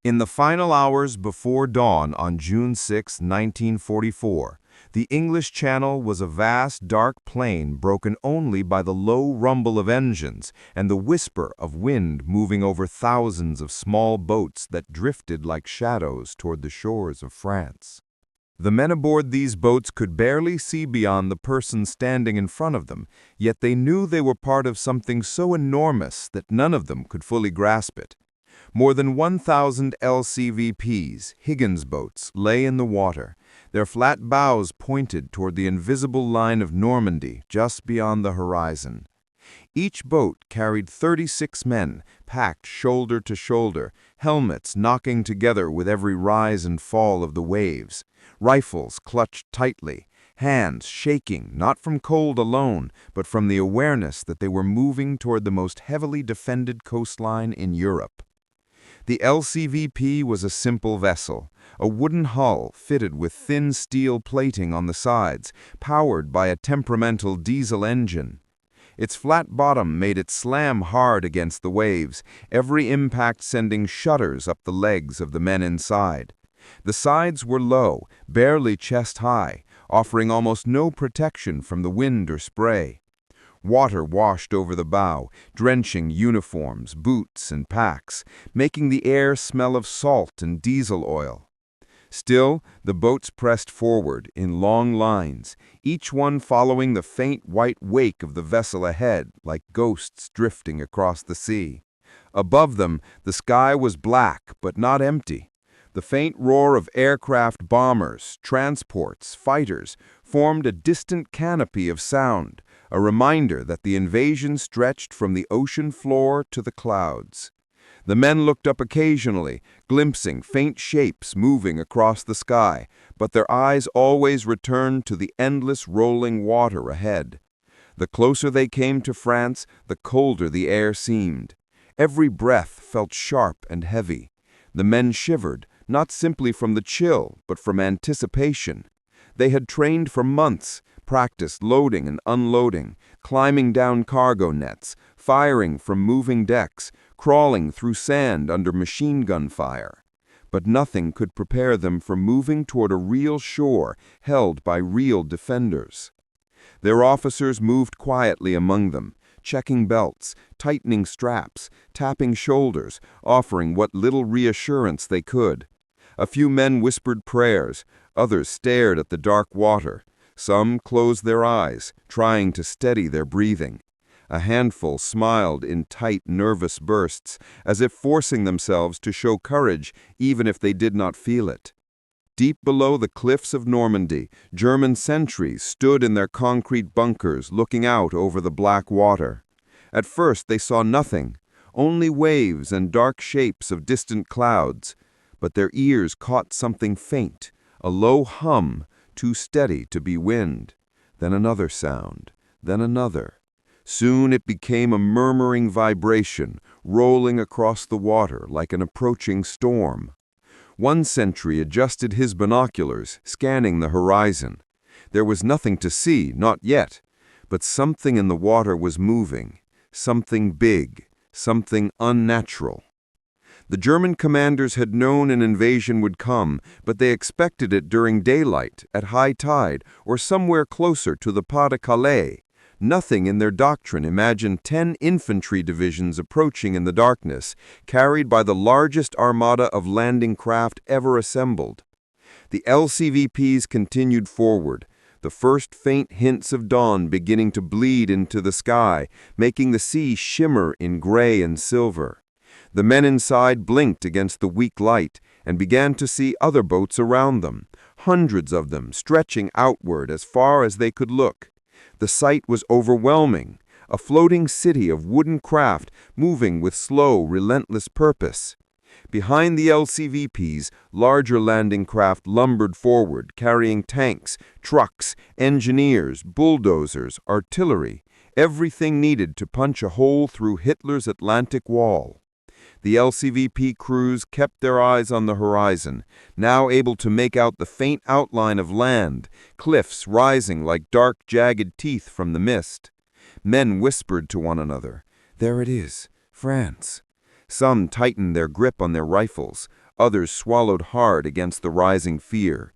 In the final hours before dawn on June 6, 1944, the English Channel was a vast, dark plain broken only by the low rumble of engines and the whisper of wind moving over thousands of small boats that drifted like shadows toward the shores of France. The men aboard these boats could barely see beyond the person standing in front of them, yet they knew they were part of something so enormous that none of them could fully grasp it. More than 1,000 LCVPs, Higgins boats, lay in the water, their flat bows pointed toward the invisible line of Normandy just beyond the horizon. Each boat carried 36 men, packed shoulder to shoulder, helmets knocking together with every rise and fall of the waves, rifles clutched tightly, hands shaking not from cold alone, but from the awareness that they were moving toward the most heavily defended coastline in Europe. The LCVP was a simple vessel, a wooden hull fitted with thin steel plating on the sides, powered by a temperamental diesel engine. Its flat bottom made it slam hard against the waves, every impact sending shudders up the legs of the men inside. The sides were low, barely chest-high, offering almost no protection from the wind or spray. Water washed over the bow, drenching uniforms, boots, and packs, making the air smell of salt and diesel oil. Still, the boats pressed forward in long lines, each one following the faint white wake of the vessel ahead, like ghosts drifting across the sea. Above them, the sky was black but not empty. The faint roar of aircraft bombers, transports, fighters formed a distant canopy of sound, a reminder that the invasion stretched from the ocean floor to the clouds. The men looked up occasionally, glimpsing faint shapes moving across the sky, but their eyes always returned to the endless rolling water ahead. The closer they came to France, the colder the air seemed. Every breath felt sharp and heavy. The men shivered, not simply from the chill, but from anticipation. They had trained for months, practiced loading and unloading, climbing down cargo nets, firing from moving decks, crawling through sand under machine gun fire. But nothing could prepare them for moving toward a real shore held by real defenders. Their officers moved quietly among them, checking belts, tightening straps, tapping shoulders, offering what little reassurance they could. A few men whispered prayers, others stared at the dark water. Some closed their eyes, trying to steady their breathing. A handful smiled in tight, nervous bursts, as if forcing themselves to show courage even if they did not feel it. Deep below the cliffs of Normandy, German sentries stood in their concrete bunkers looking out over the black water. At first they saw nothing, only waves and dark shapes of distant clouds, but their ears caught something faint, a low hum, too steady to be wind. Then another sound, then another. Soon it became a murmuring vibration, rolling across the water like an approaching storm. One sentry adjusted his binoculars, scanning the horizon. There was nothing to see, not yet, but something in the water was moving, something big, something unnatural. The German commanders had known an invasion would come, but they expected it during daylight, at high tide, or somewhere closer to the Pas de Calais. Nothing in their doctrine imagined 10 infantry divisions approaching in the darkness, carried by the largest armada of landing craft ever assembled. The LCVPs continued forward, the first faint hints of dawn beginning to bleed into the sky, making the sea shimmer in gray and silver. The men inside blinked against the weak light and began to see other boats around them, hundreds of them stretching outward as far as they could look. The sight was overwhelming, a floating city of wooden craft moving with slow, relentless purpose. Behind the LCVPs, larger landing craft lumbered forward, carrying tanks, trucks, engineers, bulldozers, artillery, everything needed to punch a hole through Hitler's Atlantic Wall. The LCVP crews kept their eyes on the horizon, now able to make out the faint outline of land, cliffs rising like dark, jagged teeth from the mist. Men whispered to one another, "There it is, France." Some tightened their grip on their rifles, others swallowed hard against the rising fear.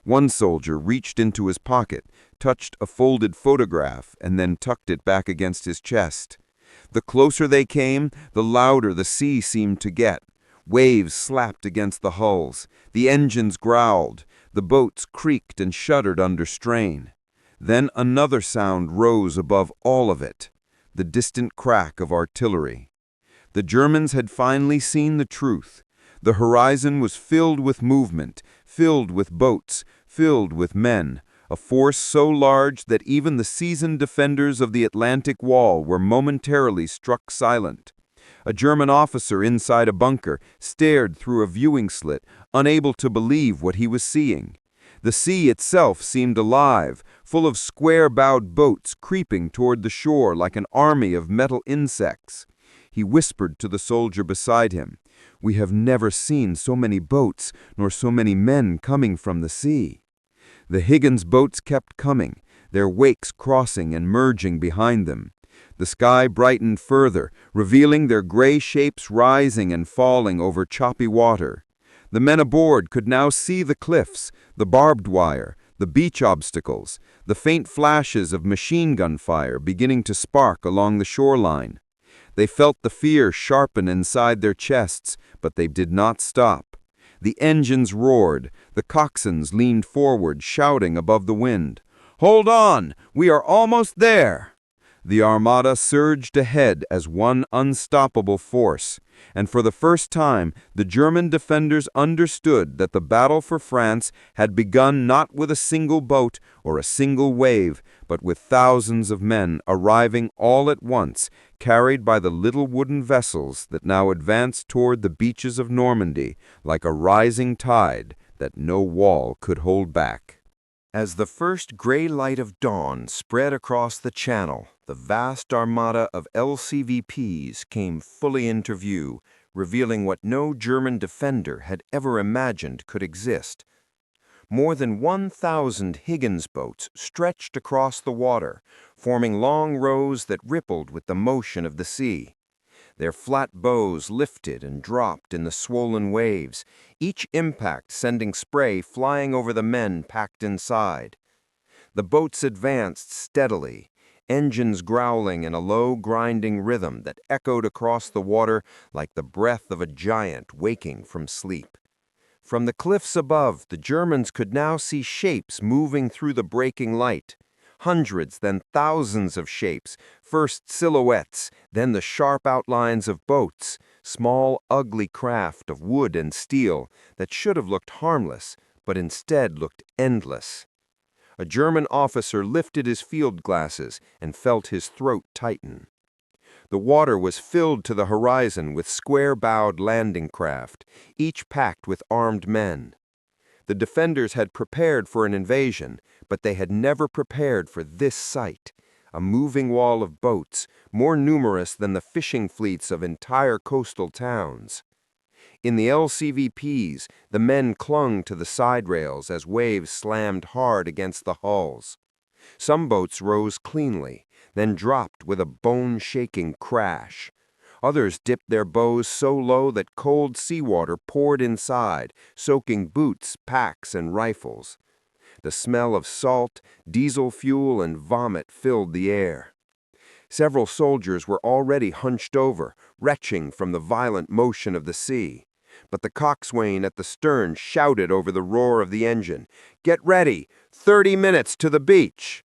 One soldier reached into his pocket, touched a folded photograph, and then tucked it back against his chest. The closer they came, the louder the sea seemed to get. Waves slapped against the hulls, the engines growled, the boats creaked and shuddered under strain. Then another sound rose above all of it, the distant crack of artillery. The Germans had finally seen the truth. The horizon was filled with movement, filled with boats, filled with men, a force so large that even the seasoned defenders of the Atlantic Wall were momentarily struck silent. A German officer inside a bunker stared through a viewing slit, unable to believe what he was seeing. The sea itself seemed alive, full of square-bowed boats creeping toward the shore like an army of metal insects. He whispered to the soldier beside him, "We have never seen so many boats, nor so many men coming from the sea." The Higgins boats kept coming, their wakes crossing and merging behind them. The sky brightened further, revealing their gray shapes rising and falling over choppy water. The men aboard could now see the cliffs, the barbed wire, the beach obstacles, the faint flashes of machine gun fire beginning to spark along the shoreline. They felt the fear sharpen inside their chests, but they did not stop. The engines roared, the coxswains leaned forward, shouting above the wind, "Hold on! We are almost there!" The armada surged ahead as one unstoppable force, and for the first time the German defenders understood that the battle for France had begun not with a single boat or a single wave, but with thousands of men arriving all at once, carried by the little wooden vessels that now advanced toward the beaches of Normandy like a rising tide that no wall could hold back. As the first gray light of dawn spread across the channel, the vast armada of LCVPs came fully into view, revealing what no German defender had ever imagined could exist. More than 1,000 Higgins boats stretched across the water, forming long rows that rippled with the motion of the sea. Their flat bows lifted and dropped in the swollen waves, each impact sending spray flying over the men packed inside. The boats advanced steadily, engines growling in a low grinding rhythm that echoed across the water like the breath of a giant waking from sleep. From the cliffs above, the Germans could now see shapes moving through the breaking light. Hundreds, then thousands of shapes, first silhouettes, then the sharp outlines of boats, small, ugly craft of wood and steel that should have looked harmless, but instead looked endless. A German officer lifted his field glasses and felt his throat tighten. The water was filled to the horizon with square-bowed landing craft, each packed with armed men. The defenders had prepared for an invasion, but they had never prepared for this sight, a moving wall of boats, more numerous than the fishing fleets of entire coastal towns. In the LCVPs, the men clung to the side rails as waves slammed hard against the hulls. Some boats rose cleanly, then dropped with a bone-shaking crash. Others dipped their bows so low that cold seawater poured inside, soaking boots, packs, and rifles. The smell of salt, diesel fuel, and vomit filled the air. Several soldiers were already hunched over, retching from the violent motion of the sea. But the coxswain at the stern shouted over the roar of the engine, "Get ready! 30 minutes to the beach!"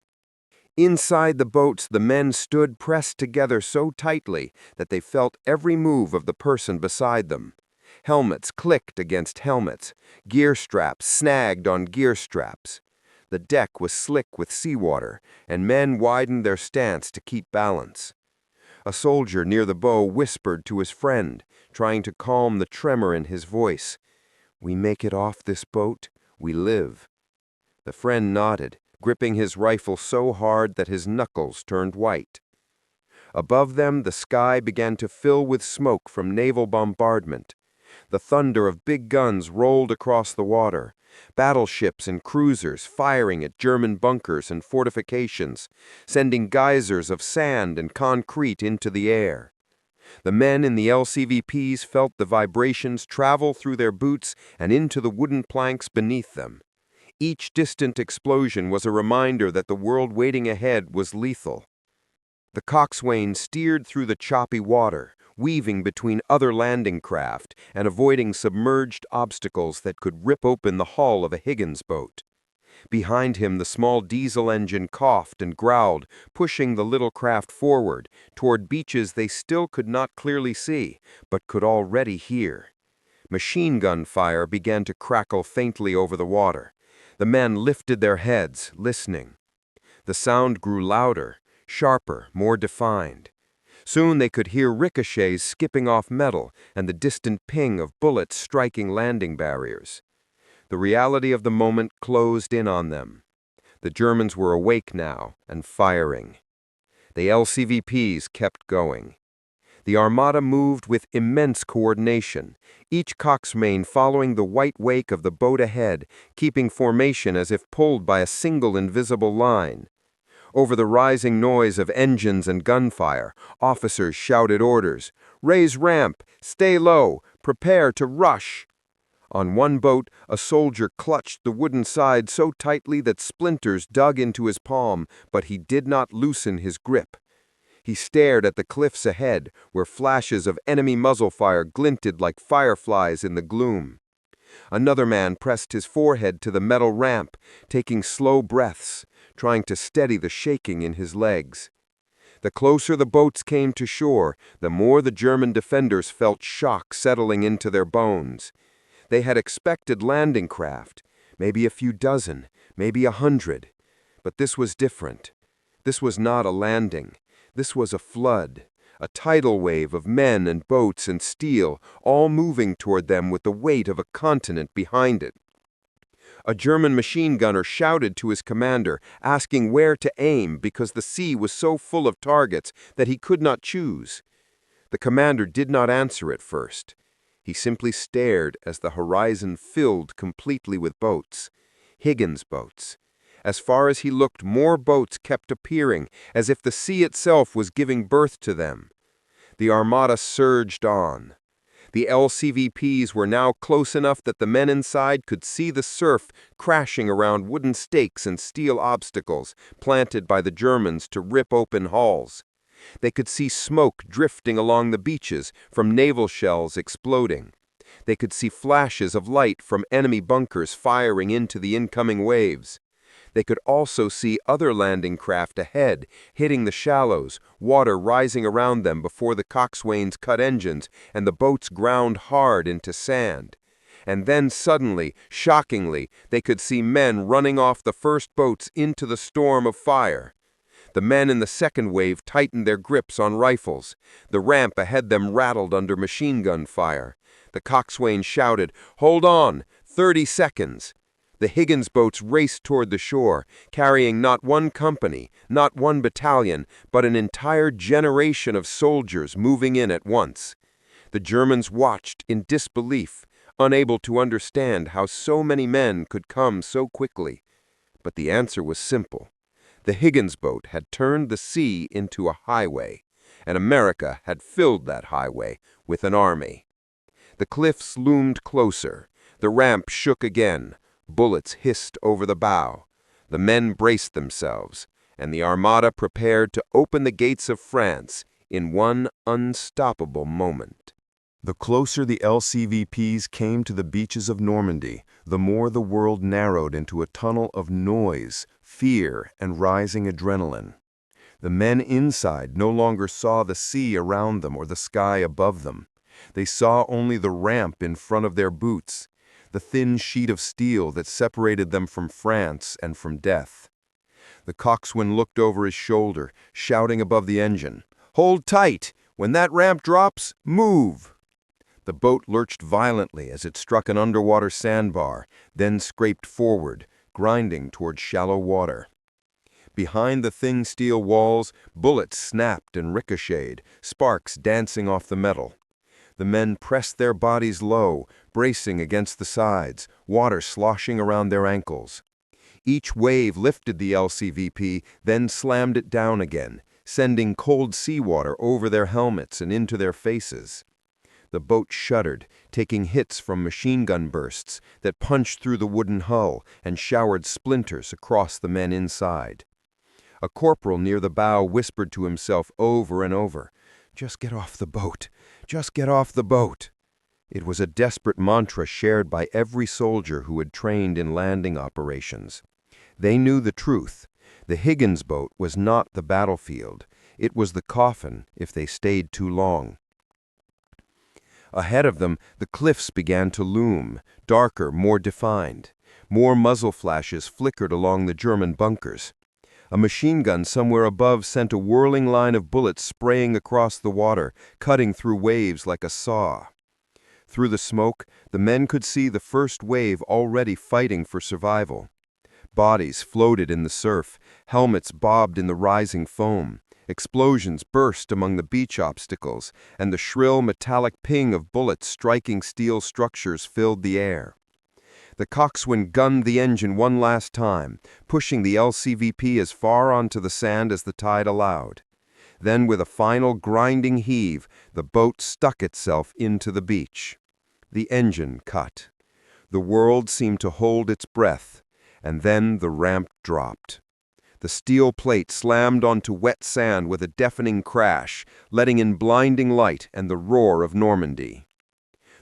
Inside the boats, the men stood pressed together so tightly that they felt every move of the person beside them. Helmets clicked against helmets, gear straps snagged on gear straps. The deck was slick with seawater, and men widened their stance to keep balance. A soldier near the bow whispered to his friend, trying to calm the tremor in his voice, "We make it off this boat, we live." The friend nodded, gripping his rifle so hard that his knuckles turned white. Above them, the sky began to fill with smoke from naval bombardment. The thunder of big guns rolled across the water, battleships and cruisers firing at German bunkers and fortifications, sending geysers of sand and concrete into the air. The men in the LCVPs felt the vibrations travel through their boots and into the wooden planks beneath them. Each distant explosion was a reminder that the world waiting ahead was lethal. The coxswain steered through the choppy water, weaving between other landing craft and avoiding submerged obstacles that could rip open the hull of a Higgins boat. Behind him, the small diesel engine coughed and growled, pushing the little craft forward, toward beaches they still could not clearly see, but could already hear. Machine gun fire began to crackle faintly over the water. The men lifted their heads, listening. The sound grew louder, sharper, more defined. Soon they could hear ricochets skipping off metal and the distant ping of bullets striking landing barriers. The reality of the moment closed in on them. The Germans were awake now and firing. The LCVPs kept going. The Armada moved with immense coordination, each coxswain following the white wake of the boat ahead, keeping formation as if pulled by a single invisible line. Over the rising noise of engines and gunfire, officers shouted orders. "Raise ramp! Stay low! Prepare to rush!" On one boat, a soldier clutched the wooden side so tightly that splinters dug into his palm, but he did not loosen his grip. He stared at the cliffs ahead, where flashes of enemy muzzle fire glinted like fireflies in the gloom. Another man pressed his forehead to the metal ramp, taking slow breaths, trying to steady the shaking in his legs. The closer the boats came to shore, the more the German defenders felt shock settling into their bones. They had expected landing craft, maybe a few dozen, maybe 100. But this was different. This was not a landing. This was a flood, a tidal wave of men and boats and steel, all moving toward them with the weight of a continent behind it. A German machine gunner shouted to his commander, asking where to aim because the sea was so full of targets that he could not choose. The commander did not answer at first. He simply stared as the horizon filled completely with boats. Higgins boats. As far as he looked, more boats kept appearing, as if the sea itself was giving birth to them. The Armada surged on. The LCVPs were now close enough that the men inside could see the surf crashing around wooden stakes and steel obstacles planted by the Germans to rip open hulls. They could see smoke drifting along the beaches from naval shells exploding. They could see flashes of light from enemy bunkers firing into the incoming waves. They could also see other landing craft ahead, hitting the shallows, water rising around them before the coxswains cut engines and the boats ground hard into sand. And then suddenly, shockingly, they could see men running off the first boats into the storm of fire. The men in the second wave tightened their grips on rifles. The ramp ahead them rattled under machine gun fire. The coxswain shouted, "Hold on! 30 seconds!" The Higgins boats raced toward the shore, carrying not one company, not one battalion, but an entire generation of soldiers moving in at once. The Germans watched in disbelief, unable to understand how so many men could come so quickly. But the answer was simple. The Higgins boat had turned the sea into a highway, and America had filled that highway with an army. The cliffs loomed closer. The ramp shook again. Bullets hissed over the bow. The men braced themselves, and the Armada prepared to open the gates of France in one unstoppable moment. The closer the LCVPs came to the beaches of Normandy, the more the world narrowed into a tunnel of noise, fear, and rising adrenaline. The men inside no longer saw the sea around them or the sky above them. They saw only the ramp in front of their boots, the thin sheet of steel that separated them from France and from death. The coxswain looked over his shoulder, shouting above the engine, "Hold tight! When that ramp drops, move!" The boat lurched violently as it struck an underwater sandbar, then scraped forward, grinding toward shallow water. Behind the thin steel walls, bullets snapped and ricocheted, sparks dancing off the metal. The men pressed their bodies low, bracing against the sides, water sloshing around their ankles. Each wave lifted the LCVP, then slammed it down again, sending cold seawater over their helmets and into their faces. The boat shuddered, taking hits from machine gun bursts that punched through the wooden hull and showered splinters across the men inside. A corporal near the bow whispered to himself over and over, "Just get off the boat! Just get off the boat!" It was a desperate mantra shared by every soldier who had trained in landing operations. They knew the truth. The Higgins boat was not the battlefield. It was the coffin if they stayed too long. Ahead of them, the cliffs began to loom, darker, more defined. More muzzle flashes flickered along the German bunkers. A machine gun somewhere above sent a whirling line of bullets spraying across the water, cutting through waves like a saw. Through the smoke, the men could see the first wave already fighting for survival. Bodies floated in the surf, helmets bobbed in the rising foam. Explosions burst among the beach obstacles, and the shrill metallic ping of bullets striking steel structures filled the air. The coxswain gunned the engine one last time, pushing the LCVP as far onto the sand as the tide allowed. Then, with a final grinding heave, the boat stuck itself into the beach. The engine cut. The world seemed to hold its breath, and then the ramp dropped. The steel plate slammed onto wet sand with a deafening crash, letting in blinding light and the roar of Normandy.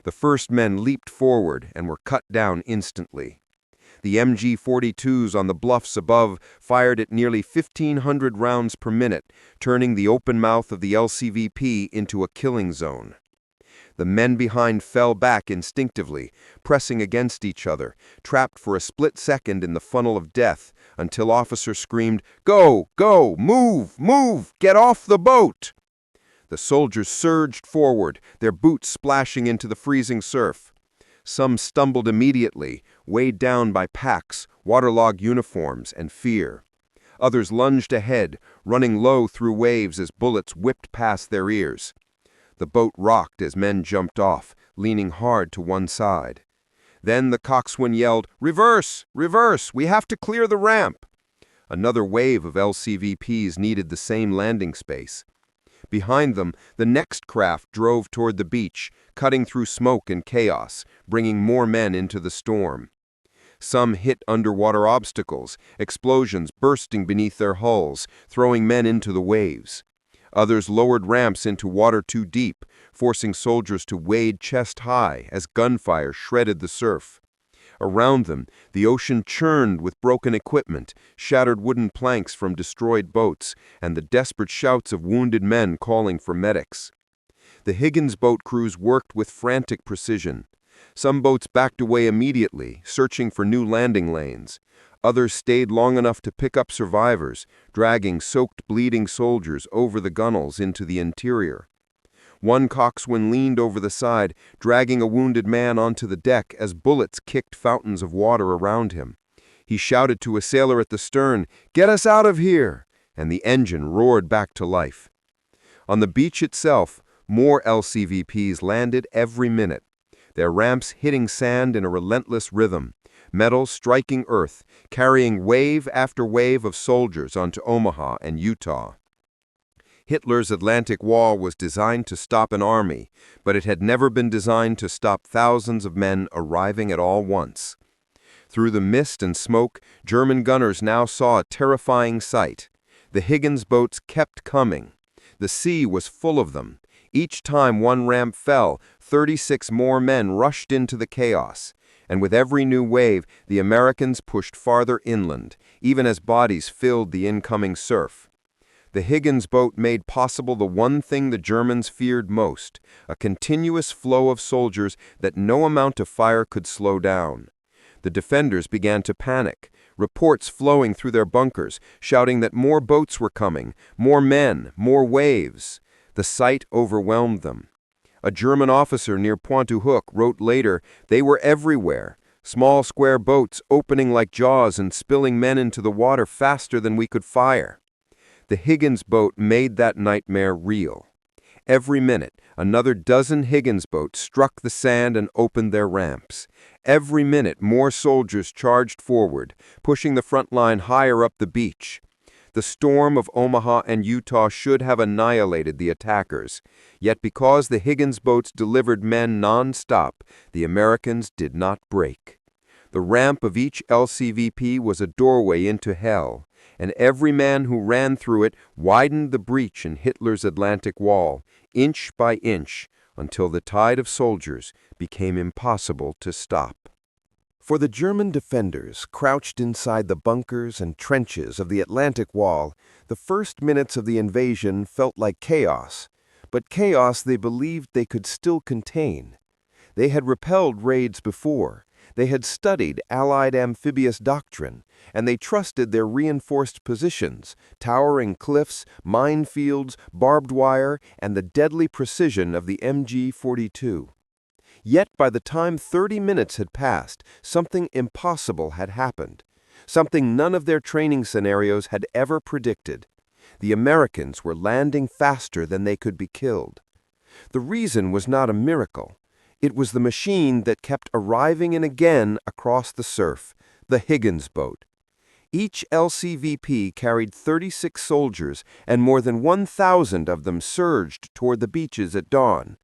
The first men leaped forward and were cut down instantly. The MG-42s on the bluffs above fired at nearly 1,500 rounds per minute, turning the open mouth of the LCVP into a killing zone. The men behind fell back instinctively, pressing against each other, trapped for a split second in the funnel of death, until officer screamed, "Go! Go! Move! Move! Get off the boat!" The soldiers surged forward, their boots splashing into the freezing surf. Some stumbled immediately, weighed down by packs, waterlogged uniforms, and fear. Others lunged ahead, running low through waves as bullets whipped past their ears. The boat rocked as men jumped off, leaning hard to one side. Then the coxswain yelled, "Reverse! Reverse! We have to clear the ramp!" Another wave of LCVPs needed the same landing space. Behind them, the next craft drove toward the beach, cutting through smoke and chaos, bringing more men into the storm. Some hit underwater obstacles, explosions bursting beneath their hulls, throwing men into the waves. Others lowered ramps into water too deep, forcing soldiers to wade chest high as gunfire shredded the surf. Around them, the ocean churned with broken equipment, shattered wooden planks from destroyed boats, and the desperate shouts of wounded men calling for medics. The Higgins boat crews worked with frantic precision. Some boats backed away immediately, searching for new landing lanes. Others stayed long enough to pick up survivors, dragging soaked, bleeding soldiers over the gunwales into the interior. One coxswain leaned over the side, dragging a wounded man onto the deck as bullets kicked fountains of water around him. He shouted to a sailor at the stern, "Get us out of here!" and the engine roared back to life. On the beach itself, more LCVPs landed every minute, their ramps hitting sand in a relentless rhythm, metal striking earth, carrying wave after wave of soldiers onto Omaha and Utah. Hitler's Atlantic Wall was designed to stop an army, but it had never been designed to stop thousands of men arriving at all once. Through the mist and smoke, German gunners now saw a terrifying sight. The Higgins boats kept coming. The sea was full of them. Each time one ramp fell, 36 more men rushed into the chaos. And with every new wave, the Americans pushed farther inland, even as bodies filled the incoming surf. The Higgins boat made possible the one thing the Germans feared most, a continuous flow of soldiers that no amount of fire could slow down. The defenders began to panic, reports flowing through their bunkers, shouting that more boats were coming, more men, more waves. The sight overwhelmed them. A German officer near Pointe-du-Hoc wrote later, "They were everywhere, small square boats opening like jaws and spilling men into the water faster than we could fire." The Higgins boat made that nightmare real. Every minute, another dozen Higgins boats struck the sand and opened their ramps. Every minute, more soldiers charged forward, pushing the front line higher up the beach. The storm of Omaha and Utah should have annihilated the attackers. Yet because the Higgins boats delivered men non-stop, the Americans did not break. The ramp of each LCVP was a doorway into hell, and every man who ran through it widened the breach in Hitler's Atlantic Wall, inch by inch, until the tide of soldiers became impossible to stop. For the German defenders, crouched inside the bunkers and trenches of the Atlantic Wall, the first minutes of the invasion felt like chaos, but chaos they believed they could still contain. They had repelled raids before, they had studied Allied amphibious doctrine, and they trusted their reinforced positions, towering cliffs, minefields, barbed wire, and the deadly precision of the MG-42. Yet by the time 30 minutes had passed, something impossible had happened, something none of their training scenarios had ever predicted. The Americans were landing faster than they could be killed. The reason was not a miracle. It was the machine that kept arriving in again across the surf, the Higgins boat. Each LCVP carried 36 soldiers, and more than 1,000 of them surged toward the beaches at dawn.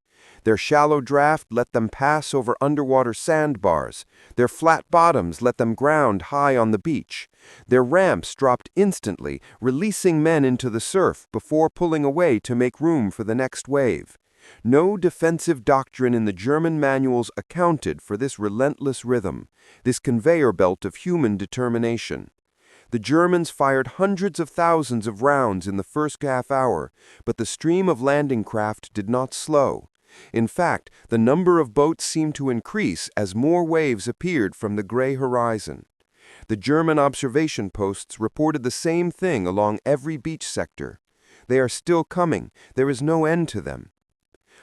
Their shallow draft let them pass over underwater sandbars. Their flat bottoms let them ground high on the beach. Their ramps dropped instantly, releasing men into the surf before pulling away to make room for the next wave. No defensive doctrine in the German manuals accounted for this relentless rhythm, this conveyor belt of human determination. The Germans fired hundreds of thousands of rounds in the first half hour, but the stream of landing craft did not slow. In fact, the number of boats seemed to increase as more waves appeared from the gray horizon. The German observation posts reported the same thing along every beach sector. They are still coming. There is no end to them.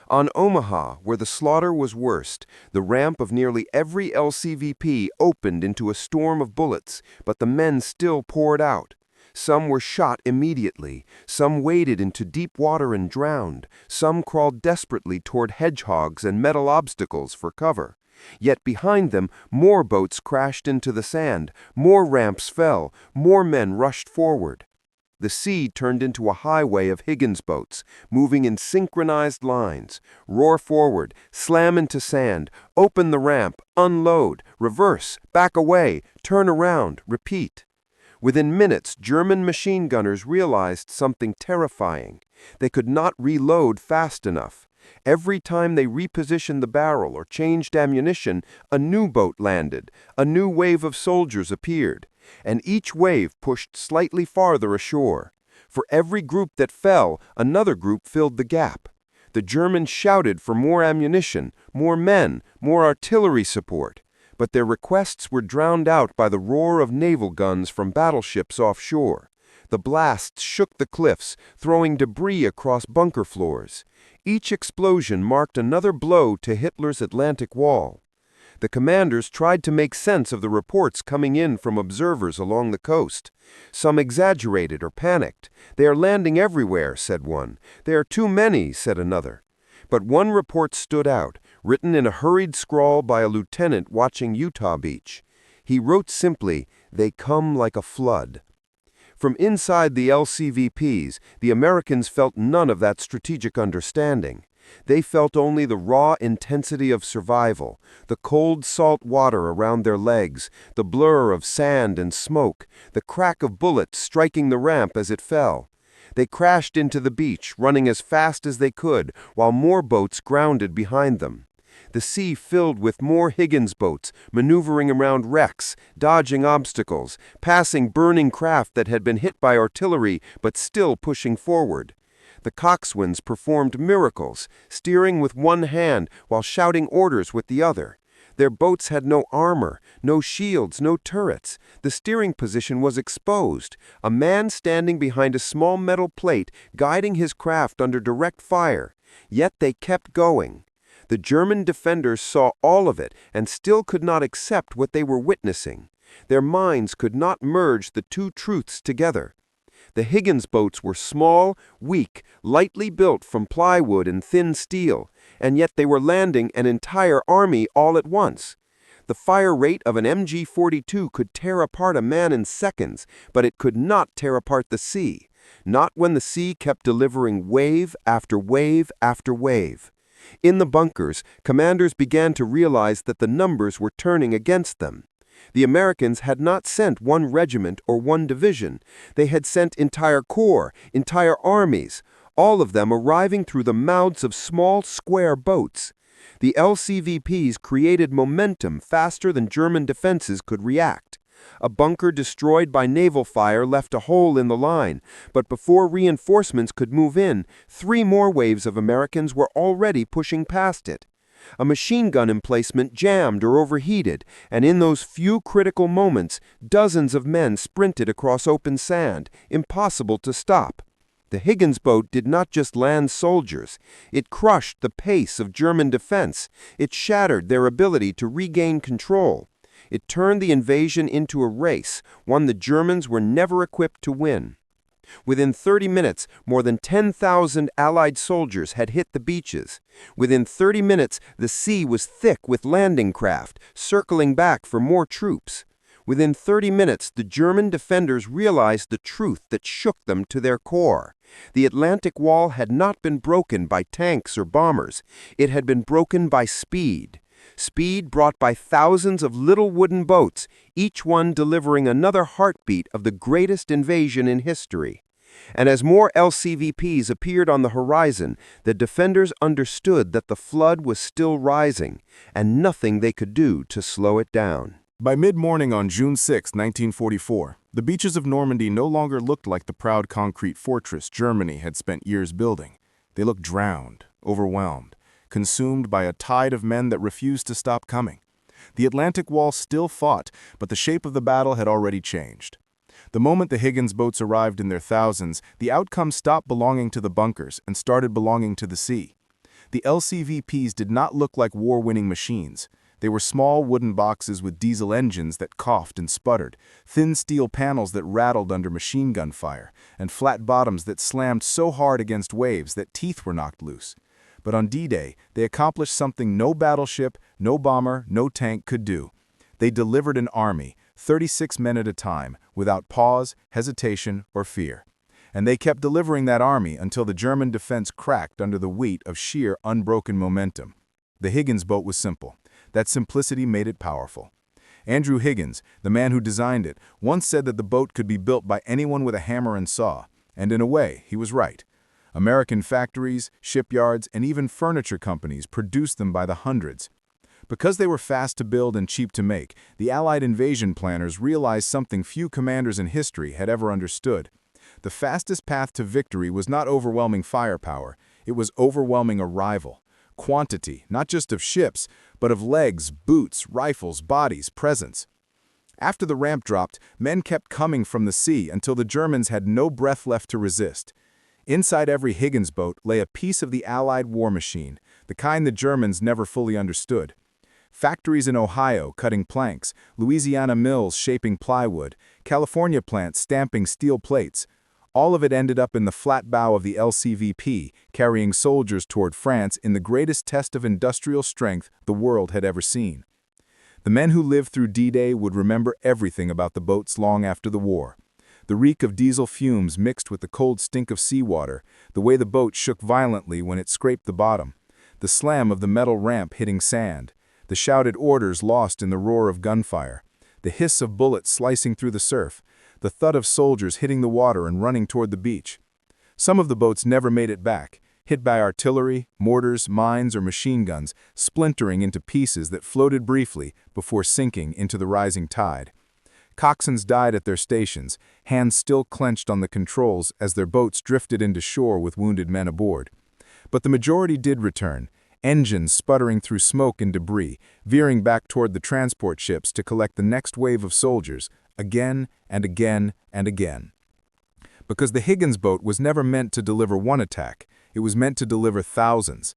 On Omaha, where the slaughter was worst, the ramp of nearly every LCVP opened into a storm of bullets, but the men still poured out. Some were shot immediately, some waded into deep water and drowned, some crawled desperately toward hedgehogs and metal obstacles for cover. Yet behind them, more boats crashed into the sand, more ramps fell, more men rushed forward. The sea turned into a highway of Higgins boats, moving in synchronized lines. Roar forward, slam into sand, open the ramp, unload, reverse, back away, turn around, repeat. Within minutes, German machine gunners realized something terrifying. They could not reload fast enough. Every time they repositioned the barrel or changed ammunition, a new boat landed, a new wave of soldiers appeared, and each wave pushed slightly farther ashore. For every group that fell, another group filled the gap. The Germans shouted for more ammunition, more men, more artillery support, but their requests were drowned out by the roar of naval guns from battleships offshore. The blasts shook the cliffs, throwing debris across bunker floors. Each explosion marked another blow to Hitler's Atlantic Wall. The commanders tried to make sense of the reports coming in from observers along the coast. Some exaggerated or panicked. "They are landing everywhere," said one. "There are too many," said another. But one report stood out, written in a hurried scrawl by a lieutenant watching Utah Beach. He wrote simply, "They come like a flood." From inside the LCVPs, the Americans felt none of that strategic understanding. They felt only the raw intensity of survival, the cold salt water around their legs, the blur of sand and smoke, the crack of bullets striking the ramp as it fell. They crashed into the beach, running as fast as they could, while more boats grounded behind them. The sea filled with more Higgins boats, maneuvering around wrecks, dodging obstacles, passing burning craft that had been hit by artillery but still pushing forward. The coxswains performed miracles, steering with one hand while shouting orders with the other. Their boats had no armor, no shields, no turrets. The steering position was exposed, a man standing behind a small metal plate guiding his craft under direct fire. Yet they kept going. The German defenders saw all of it and still could not accept what they were witnessing. Their minds could not merge the two truths together. The Higgins boats were small, weak, lightly built from plywood and thin steel, and yet they were landing an entire army all at once. The fire rate of an MG-42 could tear apart a man in seconds, but it could not tear apart the sea. Not when the sea kept delivering wave after wave after wave. In the bunkers, commanders began to realize that the numbers were turning against them. The Americans had not sent one regiment or one division. They had sent entire corps, entire armies, all of them arriving through the mouths of small square boats. The LCVPs created momentum faster than German defenses could react. A bunker destroyed by naval fire left a hole in the line, but before reinforcements could move in, 3 more waves of Americans were already pushing past it. A machine gun emplacement jammed or overheated, and in those few critical moments, dozens of men sprinted across open sand, impossible to stop. The Higgins boat did not just land soldiers. It crushed the pace of German defense. It shattered their ability to regain control. It turned the invasion into a race, one the Germans were never equipped to win. Within 30 minutes, more than 10,000 Allied soldiers had hit the beaches. Within 30 minutes, the sea was thick with landing craft, circling back for more troops. Within 30 minutes, the German defenders realized the truth that shook them to their core. The Atlantic Wall had not been broken by tanks or bombers. It had been broken by speed. Speed brought by thousands of little wooden boats, each one delivering another heartbeat of the greatest invasion in history. And as more LCVPs appeared on the horizon, the defenders understood that the flood was still rising, and nothing they could do to slow it down. By mid-morning on June 6, 1944, the beaches of Normandy no longer looked like the proud concrete fortress Germany had spent years building. They looked drowned, overwhelmed, consumed by a tide of men that refused to stop coming. The Atlantic Wall still fought, but the shape of the battle had already changed. The moment the Higgins boats arrived in their thousands, the outcome stopped belonging to the bunkers and started belonging to the sea. The LCVPs did not look like war-winning machines. They were small wooden boxes with diesel engines that coughed and sputtered, thin steel panels that rattled under machine gun fire, and flat bottoms that slammed so hard against waves that teeth were knocked loose. But on D-Day, they accomplished something no battleship, no bomber, no tank could do. They delivered an army, 36 men at a time, without pause, hesitation, or fear. And they kept delivering that army until the German defense cracked under the weight of sheer, unbroken momentum. The Higgins boat was simple. That simplicity made it powerful. Andrew Higgins, the man who designed it, once said that the boat could be built by anyone with a hammer and saw, and in a way, he was right. American factories, shipyards, and even furniture companies produced them by the hundreds. Because they were fast to build and cheap to make, the Allied invasion planners realized something few commanders in history had ever understood. The fastest path to victory was not overwhelming firepower, it was overwhelming arrival. Quantity, not just of ships, but of legs, boots, rifles, bodies, presence. After the ramp dropped, men kept coming from the sea until the Germans had no breath left to resist. Inside every Higgins boat lay a piece of the Allied war machine, the kind the Germans never fully understood. Factories in Ohio cutting planks, Louisiana mills shaping plywood, California plants stamping steel plates. All of it ended up in the flat bow of the LCVP, carrying soldiers toward France in the greatest test of industrial strength the world had ever seen. The men who lived through D-Day would remember everything about the boats long after the war. The reek of diesel fumes mixed with the cold stink of seawater, the way the boat shook violently when it scraped the bottom, the slam of the metal ramp hitting sand, the shouted orders lost in the roar of gunfire, the hiss of bullets slicing through the surf, the thud of soldiers hitting the water and running toward the beach. Some of the boats never made it back, hit by artillery, mortars, mines, or machine guns, splintering into pieces that floated briefly before sinking into the rising tide. Coxswains died at their stations, hands still clenched on the controls as their boats drifted into shore with wounded men aboard. But the majority did return, engines sputtering through smoke and debris, veering back toward the transport ships to collect the next wave of soldiers, again and again and again. Because the Higgins boat was never meant to deliver one attack, it was meant to deliver thousands.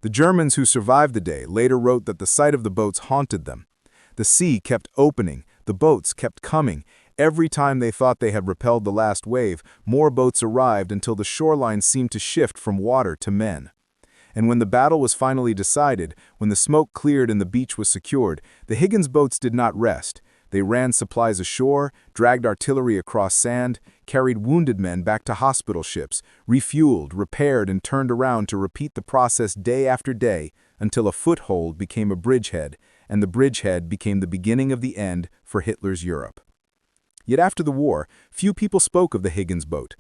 The Germans who survived the day later wrote that the sight of the boats haunted them. The sea kept opening, the boats kept coming. Every time they thought they had repelled the last wave, more boats arrived until the shoreline seemed to shift from water to men. And when the battle was finally decided, when the smoke cleared and the beach was secured, the Higgins boats did not rest. They ran supplies ashore, dragged artillery across sand, carried wounded men back to hospital ships, refueled, repaired, and turned around to repeat the process day after day until a foothold became a bridgehead, and the bridgehead became the beginning of the end for Hitler's Europe. Yet after the war, few people spoke of the Higgins boat.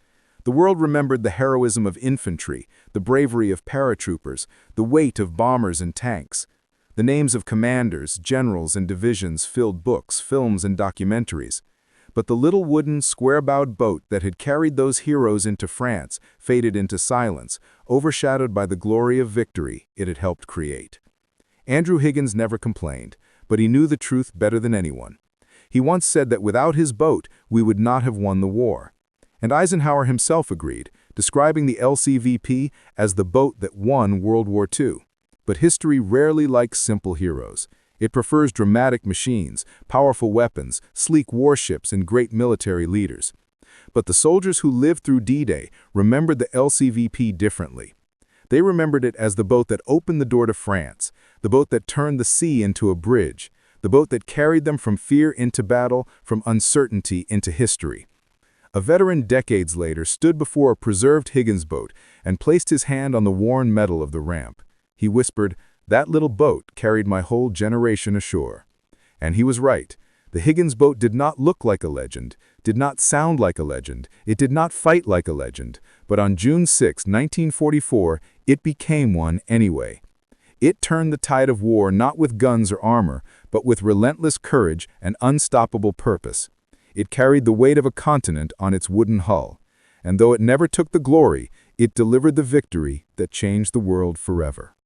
The world remembered the heroism of infantry, the bravery of paratroopers, the weight of bombers and tanks. The names of commanders, generals, and divisions filled books, films, and documentaries. But the little wooden, square-bowed boat that had carried those heroes into France faded into silence, overshadowed by the glory of victory it had helped create. Andrew Higgins never complained, but he knew the truth better than anyone. He once said that without his boat, we would not have won the war. And Eisenhower himself agreed, describing the LCVP as the boat that won World War II. But history rarely likes simple heroes. It prefers dramatic machines, powerful weapons, sleek warships, and great military leaders. But the soldiers who lived through D-Day remembered the LCVP differently. They remembered it as the boat that opened the door to France, the boat that turned the sea into a bridge, the boat that carried them from fear into battle, from uncertainty into history. A veteran decades later stood before a preserved Higgins boat and placed his hand on the worn metal of the ramp. He whispered, "That little boat carried my whole generation ashore." And he was right. The Higgins boat did not look like a legend, did not sound like a legend, it did not fight like a legend, but on June 6, 1944, it became one anyway. It turned the tide of war not with guns or armor, but with relentless courage and unstoppable purpose. It carried the weight of a continent on its wooden hull, and though it never took the glory, it delivered the victory that changed the world forever.